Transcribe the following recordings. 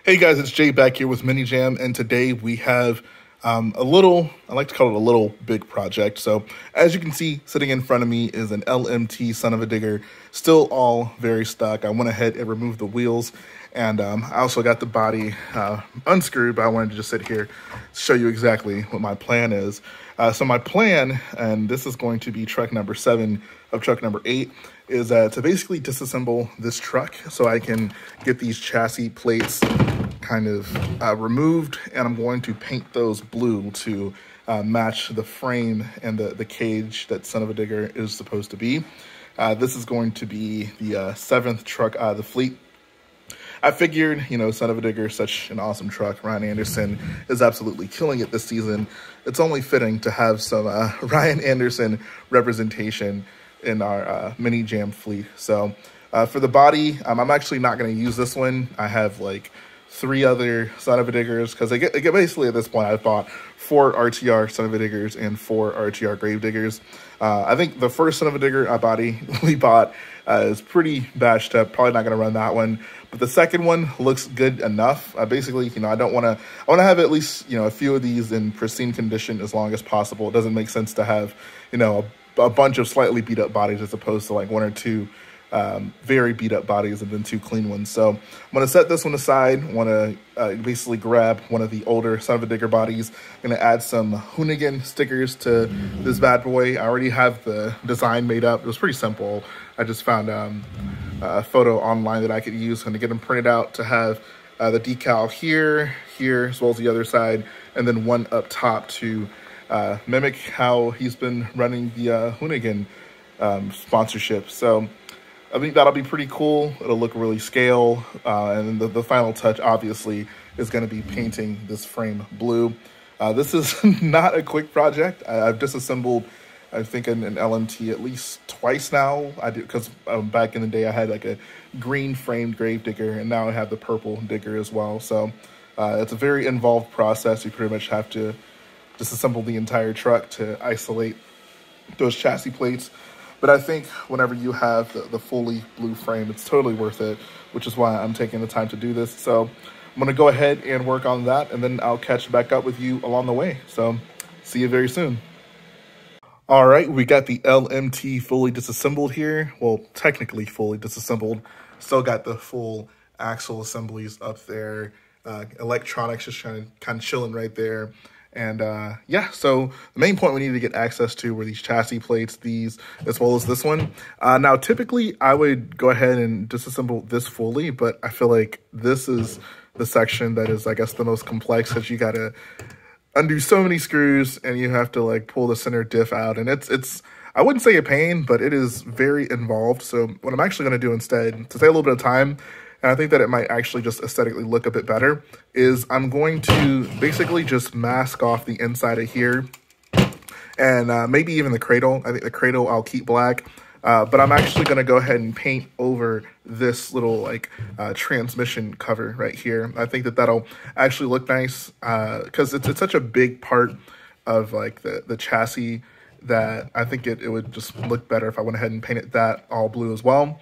Hey guys, it's Jay back here with Mini Jam, and today we have a little, I like to call it a little big project. So as you can see, sitting in front of me is an LMT son of a digger, still all very stuck. I went ahead and removed the wheels, and I also got the body unscrewed, but I wanted to just sit here to show you exactly what my plan is. So my plan, and this is going to be truck number 7 of truck number 8, is to basically disassemble this truck so I can get these chassis plates kind of removed, and I'm going to paint those blue to match the frame and the cage that son of a digger is supposed to be. This is going to be the 7th truck out of the fleet. I figured, you know, son of a digger is such an awesome truck. Ryan Anderson is absolutely killing it this season. It's only fitting to have some Ryan Anderson representation in our Mini Jam fleet. So for the body, I'm actually not going to use this one. I have like 3 other son of a diggers, because I get basically at this point I've bought 4 RTR son of a diggers and 4 RTR grave diggers. I think the first son of a digger we bought is pretty bashed up. Probably not going to run that one, but the second one looks good enough. Basically, you know, I want to have at least, you know, a few of these in pristine condition as long as possible. It doesn't make sense to have, you know, a bunch of slightly beat up bodies as opposed to like 1 or 2 very beat up bodies and then 2 clean ones. So I'm going to set this one aside. I want to basically grab one of the older son of a digger bodies. I'm going to add some Hoonigan stickers to this bad boy. I already have the design made up. It was pretty simple. I just found a photo online that I could use. I'm going to get them printed out to have the decal here, as well as the other side, and then one up top to mimic how he's been running the Hoonigan sponsorship. So I think that'll be pretty cool. It'll look really scale. And the final touch, obviously, is going to be painting this frame blue. This is not a quick project. I've disassembled, I think, an LMT at least twice now. I do, because back in the day I had like a green framed grave digger, and now I have the purple digger as well. So it's a very involved process. You pretty much have to disassemble the entire truck to isolate those chassis plates. But I think whenever you have the fully blue frame, it's totally worth it, which is why I'm taking the time to do this. So I'm going to go ahead and work on that, and then I'll catch back up with you along the way. So see you very soon. All right, we got the LMT fully disassembled here. Well, technically fully disassembled. Still got the full axle assemblies up there. Electronics just kind of chilling right there. And yeah, so the main point we needed to get access to were these chassis plates, these, as well as this one. Now, typically, I would go ahead and disassemble this fully, but I feel like this is the section that is, I guess, the most complex, because you got to undo so many screws, and you have to, like, pull the center diff out. And it's I wouldn't say a pain, but it is very involved. So what I'm actually going to do instead, to save a little bit of time, and I think that it might actually just aesthetically look a bit better, is I'm going to basically just mask off the inside of here, and maybe even the cradle. I think the cradle I'll keep black, but I'm actually going to go ahead and paint over this little like transmission cover right here. I think that that'll actually look nice, because it's such a big part of like the chassis that I think it would just look better if I went ahead and painted that all blue as well.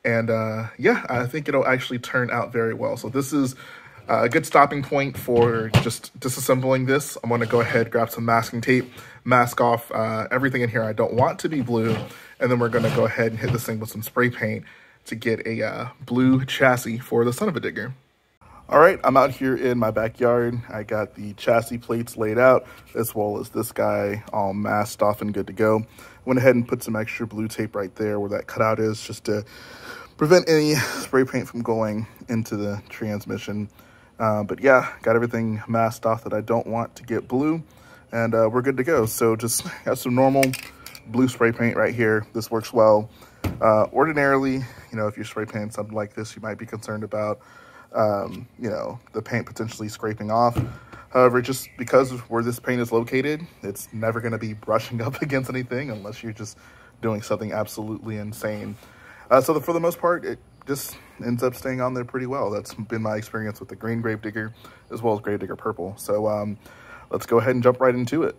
And yeah, I think it'll actually turn out very well. So this is a good stopping point for just disassembling this. I'm going to go ahead, grab some masking tape, mask off everything in here I don't want to be blue, and then we're going to go ahead and hit this thing with some spray paint to get a blue chassis for the son of a digger. All right, I'm out here in my backyard. I got the chassis plates laid out, as well as this guy all masked off and good to go. Went ahead and put some extra blue tape right there where that cutout is, just to prevent any spray paint from going into the transmission. But yeah, got everything masked off that I don't want to get blue, and we're good to go. So just got some normal blue spray paint right here. This works well. Ordinarily, you know, if you're spray painting something like this, you might be concerned about you know, the paint potentially scraping off. However, just because of where this paint is located, it's never going to be brushing up against anything unless you're just doing something absolutely insane. So for the most part, it just ends up staying on there pretty well. That's been my experience with the green grave digger as well as grave digger purple. So let's go ahead and jump right into it.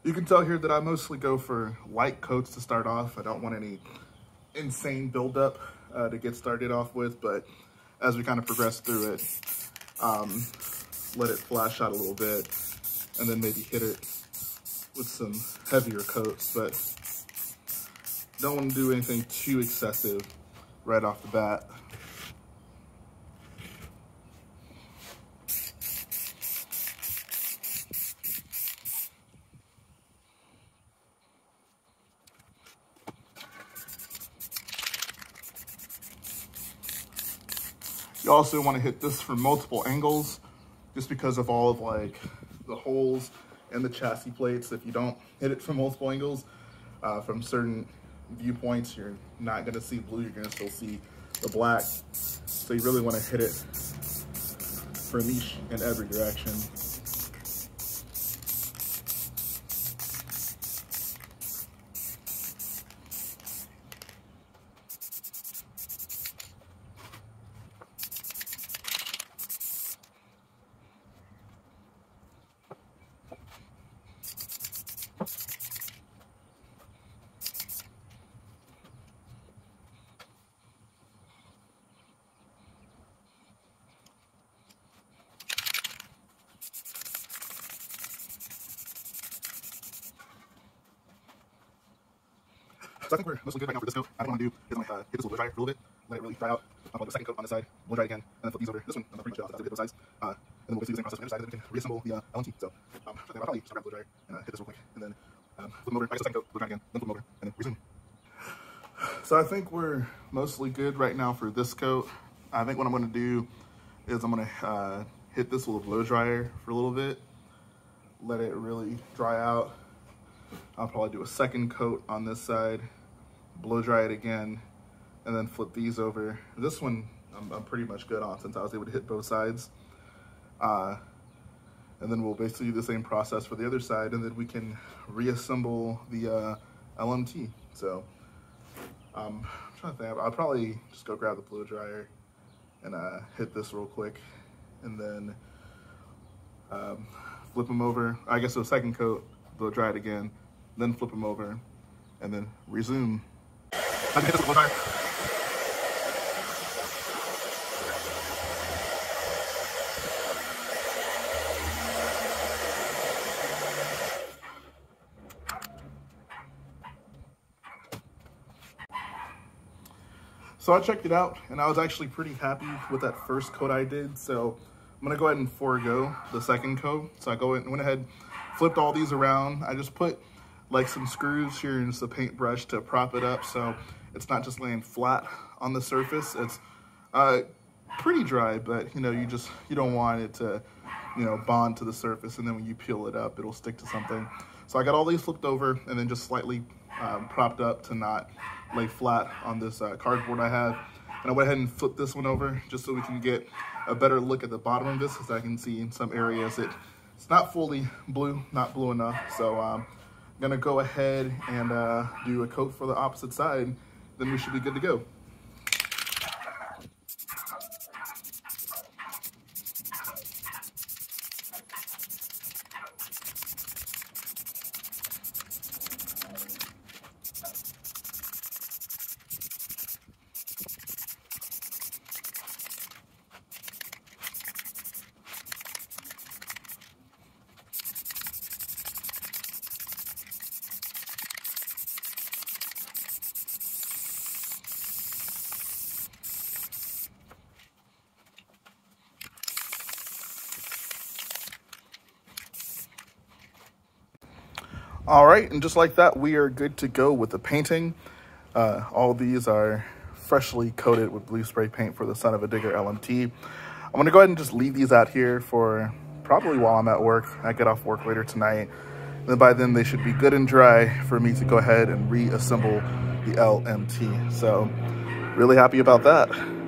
You can tell here that I mostly go for light coats to start off. I don't want any insane buildup to get started off with, but as we kind of progress through it, let it flash out a little bit and then maybe hit it with some heavier coats, but don't want to do anything too excessive right off the bat. You also want to hit this from multiple angles just because of all of like the holes in the chassis plates. If you don't hit it from multiple angles, from certain viewpoints, you're not going to see blue, you're going to still see the black. So you really want to hit it from each and every direction. So I think we're mostly good right now for this coat. I don't want to do is I'm gonna hit this with blow dryer for a little bit, let it really dry out. I'll put the second coat on this side, blow dry again, and then flip these over. This one, I'm pretty much hit both sides. And then we'll basically do the same process on the other side, and then we can reassemble the LMT. So I think I'll probably just grab the blow dryer and hit this real quick, and then flip them over. I guess the second coat, blow dry again, then flip them over, and then resume. So I think we're mostly good right now for this coat. I think what I'm gonna do is I'm gonna hit this with a blow dryer for a little bit, let it really dry out. I'll probably do a second coat on this side, blow dry it again, and then flip these over. This one I'm pretty much good on since I was able to hit both sides. And then we'll basically do the same process for the other side, and then we can reassemble the LMT. So I'm trying to think, I'll probably just go grab the blow dryer and hit this real quick, and then flip them over. I guess the second coat, blow dry it again, then flip them over, and then resume. I can hit this with blow dryer. So I checked it out, and I was actually pretty happy with that first coat I did. So I'm gonna go ahead and forego the second coat. So I went ahead, flipped all these around. I just put like some screws here and just a paintbrush to prop it up, so it's not just laying flat on the surface. It's pretty dry, but you don't want it to, bond to the surface, and then when you peel it up, it'll stick to something. So I got all these flipped over and then just slightly propped up to not lay flat on this cardboard I have. And I went ahead and flipped this one over just so we can get a better look at the bottom of this, because I can see in some areas it's not fully blue, not blue enough. So I'm gonna go ahead and do a coat for the opposite side, then we should be good to go. All right, and just like that, we are good to go with the painting. All these are freshly coated with blue spray paint for the Son-Uva Digger LMT. I'm gonna go ahead and just leave these out here for probably while I'm at work. I get off work later tonight. And then by then they should be good and dry for me to go ahead and reassemble the LMT. So really happy about that.